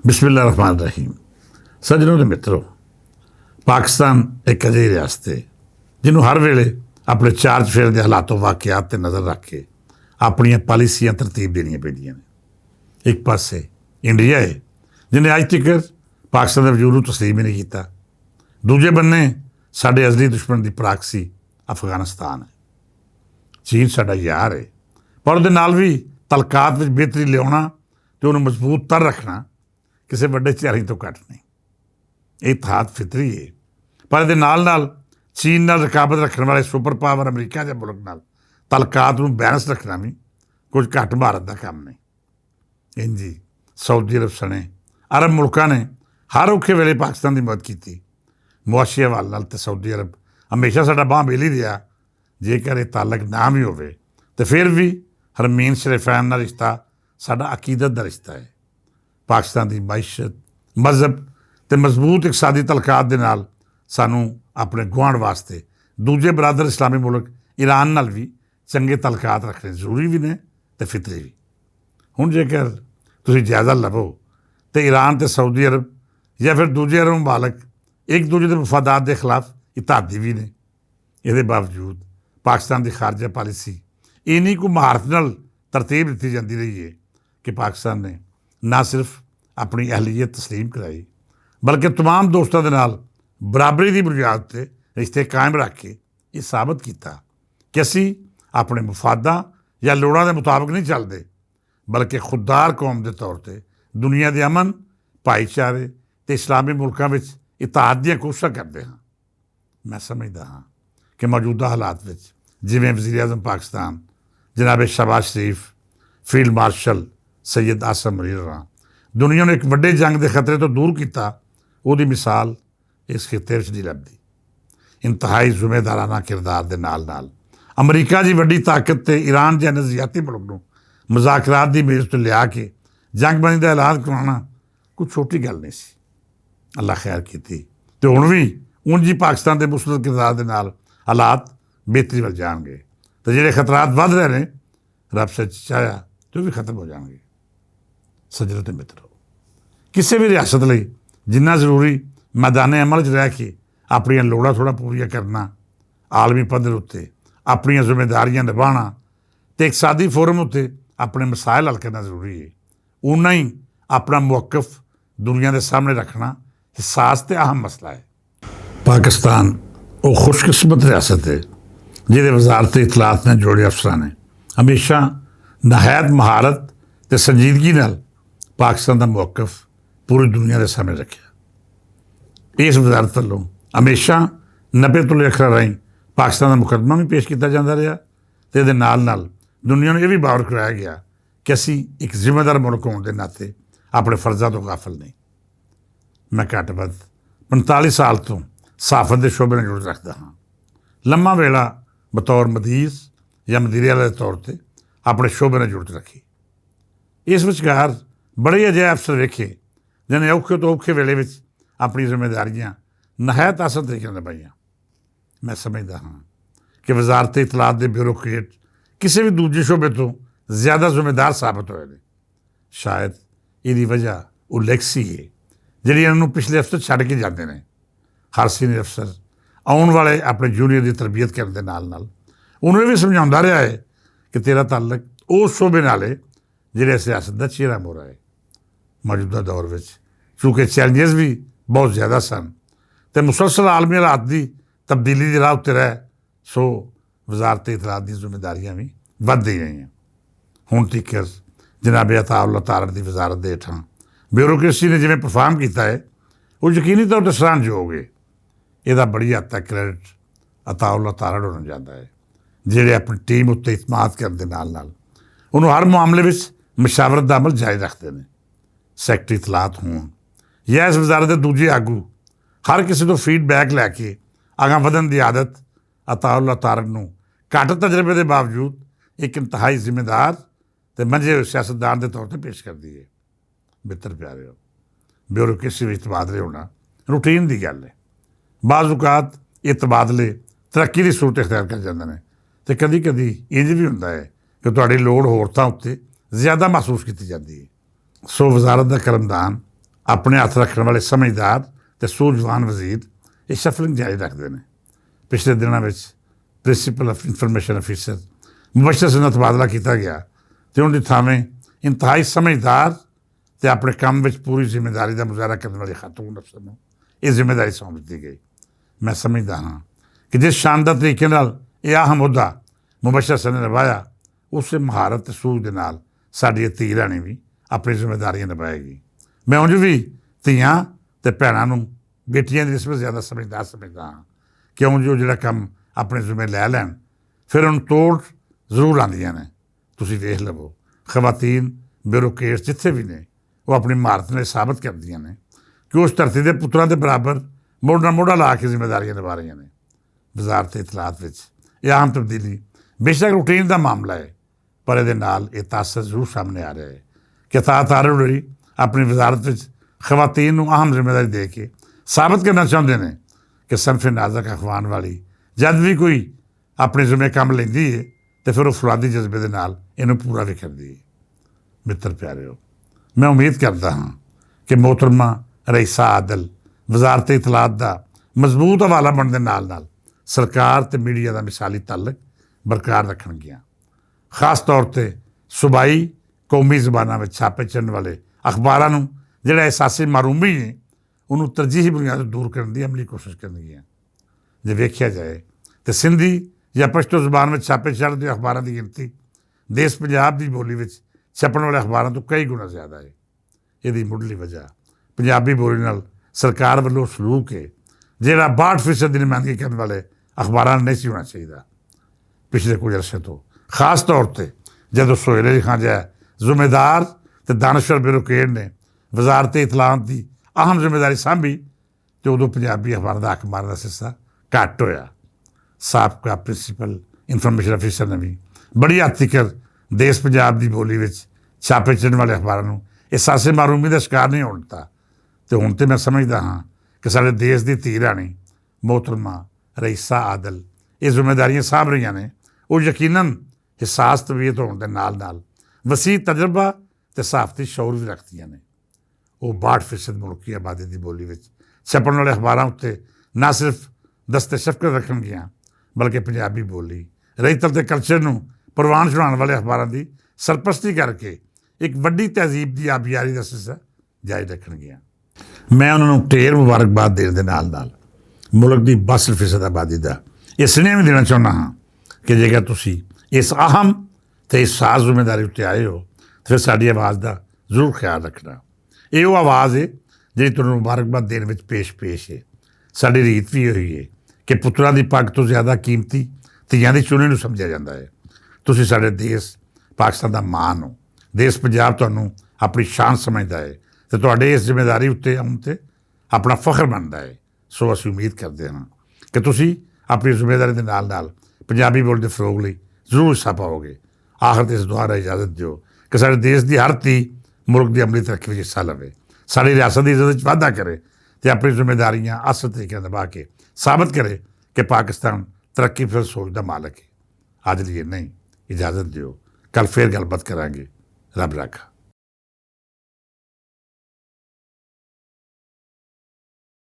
बिस्मिल्लाहिर्रहमानिर्रहीम। सज्जनों ते मित्रों, पाकिस्तान एक अजिही रियासत है जिन्होंने हर वेले अपने चार चफेरे के हालातों वाकियात ते नज़र रख के अपन पॉलिसियां तरतीब देनियां पैंदियां ने। एक पासे इंडिया है जिन्हें अज तक पाकिस्तान के वजूद को तस्लीम ही नहीं किया। दूजे बन्ने साडे अजली दुश्मन की प्राक्सी अफगानिस्तान है। चीन साडा यार है, पर उहदे नाल भी तलकात में बेहतरी लियाउणा ते उहनूं मजबूत तर रखना किसी वड्डे चेहरे तो घट नहीं। ये इतिहाद फितरी है, पर इहदे नाल चीन नाल रकाबत रखने वाले सुपर पावर अमरीका के मुल्क नाल तलकात नूं बैलेंस रखना भी कुछ घट भारत का काम नहीं। इंजी सऊदी अरब सने अरब मुल्कों ने हर औखे वेले पाकिस्तान की मदद की। मुआशी हवाले नाल ते सऊदी अरब हमेशा साडा बांह बेल ही रहा। जेकर ये ताल्लक ना भी होवे तो फिर भी हरमीन शरीफैन नाल रिश्ता साडा अकीदत का रिश्ता है। पाकिस्तान की मैशत मजहब ते मजबूत इकसादी तलकात दे नाल सानू अपने गुआढ़ वास्ते दूजे बरादर इस्लामी मुल्क ईरान नाल भी चंगे तलकात रखने जरूरी भी ने ते फितरी भी। हुण जेकर तुसीं जायज़ा लवो तो ईरान ते सऊदी अरब या फिर दूजे अरब मुमालक एक दूजे के मफादात के खिलाफ इत्तेहादी भी ने। इसके बावजूद पाकिस्तान की खारजा पॉलिसी इन्नी को महारत नाल तरतीब दी जाती रही है कि पाकिस्तान ने ना सिर्फ अपनी अहलीयत तस्लीम कराई बल्कि तमाम दोस्तों के नाल बराबरी की बुनियाद पर रिश्ते कायम रख के ये साबित किया कि असी अपने मफादा या लोड़ों के मुताबिक नहीं चलते, बल्कि खुददार कौम के तौर पर दुनिया के अमन भाईचारे ते इस्लामी मुल्कों में इत्तेहाद दी कोशिश करते हैं। मैं समझदा हाँ कि मौजूदा हालात में जिवें वज़ीर आज़म पाकिस्तान जनाब शहबाज शरीफ, फील्ड मार्शल सैयद आसम मुनीर दुनिया ने एक वड्डे जंग के खतरे तो दूर किया, उहदी मिसाल इस खिते विच नहीं लभदी। इंतहाई जिम्मेदाराना किरदार के नाल नाल अमरीका की वड्डी ताकत ते ईरान जैसे नज़रियाती मुल्क नूं मुज़ाकरात की मेज़ पर लिया के जंगबंदी का ऐलान कराना कोई छोटी गल नहीं सी। अल्लाह खैर कीती ते हुण भी ਉਂਝ ही पाकिस्तान के मुसलत किरदार के नाल हालात बेहतरी वल जाणगे तो जिहड़े खतरात वध रहे हैं रब सच चाहया तो भी खत्म हो जाएंगे। सज्जनों ते मित्रों, किसी भी रियासत लई जिन्ना जरूरी मैदान अमल च रह के अपनियां लोड़ां थोड़ा पूरियां करना, आलमी पद्धर उत्ते अपनियां जिम्मेदारियां निभाना ते इकसादी फोरम उत्ते अपने मसाइल हल करना जरूरी है, उन्ना ही अपना मौकफ दुनिया के सामने रखना हिसास ते अहम मसला है। पाकिस्तान वो खुशकिस्मत रियासत है जिहदे वजारत इतलात ने जोड़े अफसरां ने हमेशा नहायत महारत ते संजीदगी नाल पाकिस्तान का मौकफ पूरी दुनिया के सामने रखा। इस वजारत वालों हमेशा 90 तुले अखरां राहीं पाकिस्तान का मुकदमा भी पेश किया जाता रहा तो ये नाल नाल दुनिया को यह भी बावर कराया गया कि असी एक जिम्मेदार मुल्क होने के नाते अपने फर्जा तो गाफिल नहीं। मैं घट वध 45 साल तो सहाफत के शोबे जुड़ रखता हाँ। लम्मा वेला बतौर मदीस या मदीरे वाले तौर पर अपने शोबे ने जुड़त रखी। इस विचकार बड़े अजिहे अफसर वेखे जिन्हें औखे तो औखे वेले विच अपनी जिम्मेदारियां नहायत आसान तरीके निभाइयां। मैं समझदा हाँ कि वजारत इतलात के ब्यूरोक्रेट किसी भी दूजे शोबे तो ज़्यादा जिम्मेदार साबित होए ने। शायद इसकी वजह वो लेगसी है जिहड़ी इन्होंने पिछले अफसर छड्ड के जाते हैं। हर सीनियर अफसर आने वाले अपने जूनीयर की तरबियत करने के नाल नाल उन्होंने भी समझाता रहा है कि तेरा ताल्लक उस शोबे नाल है जिहड़े सियासत का चेहरा मोहरा है। मौजूदा दौर में चूँकि चैलेंजेस भी बहुत ज़्यादा सन तो मुसलसल आलमी हालात की तब्दीली की राह उत्ते रह सो वजारत इतलात की जिम्मेदारियां भी वधदी रही। हुण तक जनाब अताउल्लाह तारड़ की वजारत के हेठां ब्यूरोक्रेसी ने जिवें परफॉर्म किया है वो यकीनी तौर पर सराहनयोग है। इसका बड़ी हद तक क्रेडिट अताउल्लाह तारड़ होना जाता है जिहड़े अपनी टीम उत्ते इतमाद करने नाल नाल उन्होंने हर मामले में मशावरत का अमल जारी रखते हैं। सैकटरी इतलात होण या इस वजारत के दूजे आगू हर किसी तो फीडबैक लैके अगां वधन की आदत अताउल्लाह तारड़ नूं घट तजर्बे के बावजूद एक इंतहाई जिम्मेदार तो मंझे हुए सियासतदान के तौर पर पेश करती है। मित्र प्यारे, ब्यूरोक्रेसी में तबादले होना रूटीन की गल है। बाज़ औकात ये तबादले तरक्की की सूरत इख्तियार कर जाते हैं तो कभी कभी इंज भी होंदा है कि तुहाडी लोड़ होरतां उत्ते ज़्यादा महसूस की जाती है। सो वजारत का कलमदान ਆਪਣੇ ਹੱਥ ਰੱਖਣ ਵਾਲੇ ਸਮਝਦਾਰ ਤੇ ਸੂਝਵਾਨ ਵਜ਼ੀਰ ਇਹ ਸ਼ਫਲਿੰਗ ਜਾਰੀ ਰੱਖਦੇ ਨੇ। ਪਿਛਲੇ ਦਿਨਾਂ ਵਿੱਚ principal information officer Mubashar Singh ਦਾ ਤਬਾਦਲਾ ਕੀਤਾ ਗਿਆ ਅਤੇ ਉਹਨਾਂ ਦੀ ਥਾਵੇਂ ਇੰਤਹਾਈ ਸਮਝਦਾਰ ਅਤੇ ਆਪਣੇ ਕੰਮ ਵਿੱਚ ਪੂਰੀ ਜ਼ਿੰਮੇਦਾਰੀ ਦਾ ਮੁਜ਼ਾਹਰਾ ਕਰਨ ਵਾਲੇ ਖਾਤੂਨ ਅਫਸਰ ਨੂੰ ਇਹ ਜ਼ਿੰਮੇਦਾਰੀ ਸੌਂਪ ਦਿੱਤੀ ਗਈ। ਮੈਂ ਸਮਝਦਾ ਹਾਂ ਕਿ ਜਿਸ ਸ਼ਾਨਦਾਰ ਤਰੀਕੇ ਨਾਲ ਇਹ ਅਹਿਮ ਅਹੁਦਾ ਮੁਬਸ਼ਰ ਸਿੰਘ ਨੇ ਨਿਭਾਇਆ, ਉਸੇ ਮਹਾਰਤ ਅਤੇ ਸੂਝ ਦੇ ਨਾਲ ਸਾਡੀ ਇਹ ਧੀ ਰਾਣੀ ਵੀ ਆਪਣੀ ਜ਼ਿੰਮੇਦਾਰੀਆਂ ਨਿਭਾਏਗੀ। ਮੈਂ ਉਂਝ ਵੀ ਧੀਆਂ ਅਤੇ ਭੈਣਾਂ ਨੂੰ ਬੇਟੀਆਂ ਦੀ ਨਿਸਬਤ ਜ਼ਿਆਦਾ ਸਮਝਦਾਰ ਸਮਝਦਾ ਹਾਂ, ਕਿਉਂ ਜੋ ਜਿਹੜਾ ਕੰਮ ਆਪਣੇ ਜ਼ਿੰਮੇ ਲੈ ਲੈਣ ਫਿਰ ਉਹਨੂੰ ਤੋੜ ਜ਼ਰੂਰ ਆਉਂਦੀਆਂ ਨੇ। ਤੁਸੀਂ ਵੇਖ ਲਵੋ, ਖਵਾਤੀਨ ਬਿਊਰੋਕਰੇਟਸ ਜਿੱਥੇ ਵੀ ਨੇ ਉਹ ਆਪਣੀ ਮਹਾਰਤ ਨਾਲ ਸਾਬਤ ਕਰਦੀਆਂ ਨੇ ਕਿ ਉਸ ਧਰਤੀ ਦੇ ਪੁੱਤਰਾਂ ਦੇ ਬਰਾਬਰ ਮੋਢੇ ਨਾਲ ਮੋਢਾ ਲਾ ਕੇ ਜ਼ਿੰਮੇਦਾਰੀਆਂ ਨਿਭਾ ਰਹੀਆਂ ਨੇ। ਵਜ਼ਾਰਤ ਇਤਲਾਤ ਵਿੱਚ ਇਹ ਆਮ ਤਬਦੀਲੀ ਬੇਸ਼ੱਕ ਰੂਟੀਨ ਦਾ ਮਾਮਲਾ ਹੈ, ਪਰ ਇਹਦੇ ਨਾਲ ਇਹ ਤਾਸਰ ਜ਼ਰੂਰ ਸਾਹਮਣੇ ਆ ਰਿਹਾ ਹੈ ਕਿ ਤਾਰੁਰੀ ਆਪਣੀ ਵਜ਼ਾਰਤ ਵਿੱਚ ਖਵਾਤੀਨ ਨੂੰ ਅਹਿਮ ਜ਼ਿੰਮੇਦਾਰੀ ਦੇ ਕੇ ਸਾਬਤ ਕਰਨਾ ਚਾਹੁੰਦੇ ਨੇ ਕਿ ਸਨਫ ਨਾਜ਼ਕ ਅਖਵਾਨ ਵਾਲੀ ਜਦ ਵੀ ਕੋਈ ਆਪਣੇ ਜ਼ਿੰਮੇ ਕੰਮ ਲੈਂਦੀ ਹੈ ਅਤੇ ਫਿਰ ਉਹ ਫੌਲਾਦੀ ਜਜ਼ਬੇ ਦੇ ਨਾਲ ਇਹਨੂੰ ਪੂਰਾ ਵੀ ਕਰਦੀ ਹੈ। ਮਿੱਤਰ ਪਿਆਰਿਓ, ਮੈਂ ਉਮੀਦ ਕਰਦਾ ਹਾਂ ਕਿ ਮੋਹਤਰਮਾ ਰਈਸਾ ਆਦਲ ਵਜ਼ਾਰਤ ਇਤਲਾਤ ਦਾ ਮਜ਼ਬੂਤ ਹਵਾਲਾ ਬਣਨ ਦੇ ਨਾਲ ਨਾਲ ਸਰਕਾਰ ਅਤੇ ਮੀਡੀਆ ਦਾ ਮਿਸਾਲੀ ਤਾਲੁਕ ਬਰਕਰਾਰ ਰੱਖਣਗੀਆਂ। ਖਾਸ ਤੌਰ 'ਤੇ ਸੂਬਾਈ ਕੌਮੀ ਜ਼ਬਾਨਾਂ ਵਿੱਚ ਛਾਪੇ ਚੜ੍ਹਨ ਵਾਲੇ ਅਖਬਾਰਾਂ ਨੂੰ ਜਿਹੜਾ ਅਹਿਸਾਸੀ ਮਾਰੂਮੀ ਹੈ ਉਹਨੂੰ ਤਰਜੀਹੀ ਬੁਨਿਆਦ ਤੋਂ ਦੂਰ ਕਰਨ ਦੀ ਅਮਲੀ ਕੋਸ਼ਿਸ਼ ਕਰਨਗੀਆਂ। ਜੇ ਵੇਖਿਆ ਜਾਏ ਤਾਂ ਸਿੰਧੀ ਜਾਂ ਪਸ਼ਤੋ ਜ਼ਬਾਨ ਵਿੱਚ ਛਾਪੇ ਚੜ੍ਹਦੇ ਅਖਬਾਰਾਂ ਦੀ ਗਿਣਤੀ ਦੇਸ਼ ਪੰਜਾਬ ਦੀ ਬੋਲੀ ਵਿੱਚ ਛਪਣ ਵਾਲੇ ਅਖਬਾਰਾਂ ਤੋਂ ਕਈ ਗੁਣਾ ਜ਼ਿਆਦਾ ਹੈ। ਇਹਦੀ ਮੁੱਢਲੀ ਵਜ੍ਹਾ ਪੰਜਾਬੀ ਬੋਲੀ ਨਾਲ ਸਰਕਾਰ ਵੱਲੋਂ ਸਲੂਕ ਹੈ ਜਿਹੜਾ 62% ਦੀ ਨੁਮਾਇੰਦਗੀ ਕਰਨ ਵਾਲੇ ਅਖਬਾਰਾਂ ਨੂੰ ਨਹੀਂ ਸੀ ਹੋਣਾ ਚਾਹੀਦਾ। ਪਿਛਲੇ ਕੁਝ ਅਰਸੇ ਤੋਂ ਖਾਸ ਤੌਰ 'ਤੇ ਜਦੋਂ ਸੁਹੇਲ ਅਲੀ ਖਾਂ ਜਿਹਾ ਜ਼ਿੰਮੇਦਾਰ ਅਤੇ ਦਾਨਸ਼ਵਰ ਬਿਊਰੋਕਰੇਟ ਨੇ ਵਜ਼ਾਰਤ ਇਤਲਾਤ ਦੀ ਅਹਿਮ ਜ਼ਿੰਮੇਦਾਰੀ ਸਾਂਭੀ ਅਤੇ ਉਦੋਂ ਪੰਜਾਬੀ ਅਖਬਾਰਾਂ ਦਾ ਹੱਕ ਮਾਰਨ ਦਾ ਸਿਲਸਿਲਾ ਘੱਟ ਹੋਇਆ। ਸਾਬਕਾ ਪ੍ਰਿੰਸੀਪਲ ਇਨਫੋਰਮੇਸ਼ਨ ਅਫੀਸਰ ਨੇ ਵੀ ਬੜੀ ਹੱਦ ਤੱਕ ਦੇਸ਼ ਪੰਜਾਬ ਦੀ ਬੋਲੀ ਵਿੱਚ ਛਾਪੇ ਚੜ੍ਹਨ ਵਾਲੇ ਅਖਬਾਰਾਂ ਨੂੰ ਅਹਿਸਾਸੇ ਮਾਰੂਮੀ ਦਾ ਸ਼ਿਕਾਰ ਨਹੀਂ ਹੋਣ ਦਿੱਤਾ। ਅਤੇ ਹੁਣ ਤਾਂ ਮੈਂ ਸਮਝਦਾ ਹਾਂ ਕਿ ਸਾਡੇ ਦੇਸ਼ ਦੀ ਧੀ ਰਾਣੀ ਮੋਹਤਰਮਾ ਰਈਸਾ ਆਦਲ ਇਹ ਜ਼ਿੰਮੇਦਾਰੀਆਂ ਸਾਂਭ ਰਹੀਆਂ ਨੇ। ਉਹ ਯਕੀਨਨ ਹਿਸਾਸ ਤਬੀਅਤ ਹੋਣ ਦੇ ਨਾਲ ਨਾਲ ਵਸੀਹ ਤਜਰਬਾ ਅਤੇ ਸਹਾਫਤੀ ਸ਼ੌਰ ਵੀ ਰੱਖਦੀਆਂ ਨੇ। ਉਹ 62% ਮੁਲਕੀ ਆਬਾਦੀ ਦੀ ਬੋਲੀ ਵਿੱਚ ਛਪਣ ਵਾਲੇ ਅਖਬਾਰਾਂ ਉੱਤੇ ਨਾ ਸਿਰਫ ਦਸਤੇ ਸ਼ਫਕਤ ਰੱਖਣਗੀਆਂ ਬਲਕਿ ਪੰਜਾਬੀ ਬੋਲੀ, ਰਹਿਤਲ ਅਤੇ ਕਲਚਰ ਨੂੰ ਪ੍ਰਵਾਨ ਚੜ੍ਹਾਉਣ ਵਾਲੇ ਅਖਬਾਰਾਂ ਦੀ ਸਰਪ੍ਰਸਤੀ ਕਰਕੇ ਇੱਕ ਵੱਡੀ ਤਹਿਜ਼ੀਬ ਦੀ ਆਬਿਆਰੀ ਦਾ ਸਿਲਸਿਲਾ ਜਾਰੀ ਰੱਖਣਗੀਆਂ। ਮੈਂ ਉਹਨਾਂ ਨੂੰ ਢੇਰ ਮੁਬਾਰਕਬਾਦ ਦੇਣ ਦੇ ਨਾਲ ਨਾਲ ਮੁਲਕ ਦੀ 62% ਆਬਾਦੀ ਦਾ ਇਹ ਸੁਨੇਹਾ ਵੀ ਦੇਣਾ ਚਾਹੁੰਦਾ ਹਾਂ ਕਿ ਜੇਕਰ ਤੁਸੀਂ ਇਸ ਅਹਿਮ ਅਤੇ ਇਸ ਸਾਜ਼ ਜ਼ਿੰਮੇਦਾਰੀ ਉੱਤੇ ਆਏ ਹੋ ਤਾਂ ਫਿਰ ਸਾਡੀ ਆਵਾਜ਼ ਦਾ ਜ਼ਰੂਰ ਖਿਆਲ ਰੱਖਣਾ। ਇਹ ਉਹ ਆਵਾਜ਼ ਹੈ ਜਿਹੜੀ ਤੁਹਾਨੂੰ ਮੁਬਾਰਕਬਾਦ ਦੇਣ ਵਿੱਚ ਪੇਸ਼ ਹੈ। ਸਾਡੀ ਰੀਤ ਵੀ ਹੋਈ ਹੈ ਕਿ ਪੁੱਤਰਾਂ ਦੀ ਪੱਗ ਤੋਂ ਜ਼ਿਆਦਾ ਕੀਮਤੀ ਧੀਆਂ ਦੀ ਚੁਣੀ ਨੂੰ ਸਮਝਿਆ ਜਾਂਦਾ ਹੈ। ਤੁਸੀਂ ਸਾਡੇ ਦੇਸ਼ ਪਾਕਿਸਤਾਨ ਦਾ ਮਾਣ ਹੋ। ਦੇਸ਼ ਪੰਜਾਬ ਤੁਹਾਨੂੰ ਆਪਣੀ ਸ਼ਾਨ ਸਮਝਦਾ ਹੈ ਅਤੇ ਤੁਹਾਡੇ ਇਸ ਜ਼ਿੰਮੇਦਾਰੀ ਉੱਤੇ ਆਉਣ 'ਤੇ ਆਪਣਾ ਫਖਰ ਮੰਨਦਾ ਹੈ। ਸੋ ਅਸੀਂ ਉਮੀਦ ਕਰਦੇ ਹਾਂ ਕਿ ਤੁਸੀਂ ਆਪਣੀ ਜ਼ਿੰਮੇਦਾਰੀ ਦੇ ਨਾਲ ਨਾਲ ਪੰਜਾਬੀ ਬੋਲੀ ਦੇ ਫਰੋਗ ਲਈ ਜ਼ਰੂਰ ਹਿੱਸਾ ਪਾਓਗੇ। ਆਖਰ 'ਤੇ ਇਸ ਦੁਆ ਨਾਲ ਇਜਾਜ਼ਤ ਦਿਓ ਕਿ ਸਾਡੇ ਦੇਸ਼ ਦੀ ਹਰ ਧੀ ਮੁਲਕ ਦੀ ਅਮਲੀ ਤਰੱਕੀ ਵਿੱਚ ਹਿੱਸਾ ਲਵੇ, ਸਾਡੀ ਰਿਆਸਤ ਦੀ ਇੱਜ਼ਤ ਵਿੱਚ ਵਾਧਾ ਕਰੇ ਅਤੇ ਆਪਣੀ ਜ਼ਿੰਮੇਦਾਰੀਆਂ ਅਸਲ ਤਰੀਕੇ ਨਾਲ ਨਿਭਾ ਕੇ ਸਾਬਤ ਕਰੇ ਕਿ ਪਾਕਿਸਤਾਨ ਤਰੱਕੀ ਫਿਰ ਸੋਚ ਦਾ ਮਾਲਕ ਹੈ। ਅੱਜ ਲਈ ਨਹੀਂ, ਇਜਾਜ਼ਤ ਦਿਓ, ਕੱਲ੍ਹ ਫੇਰ ਗੱਲਬਾਤ ਕਰਾਂਗੇ। ਰੱਬ ਰਾਖਾ।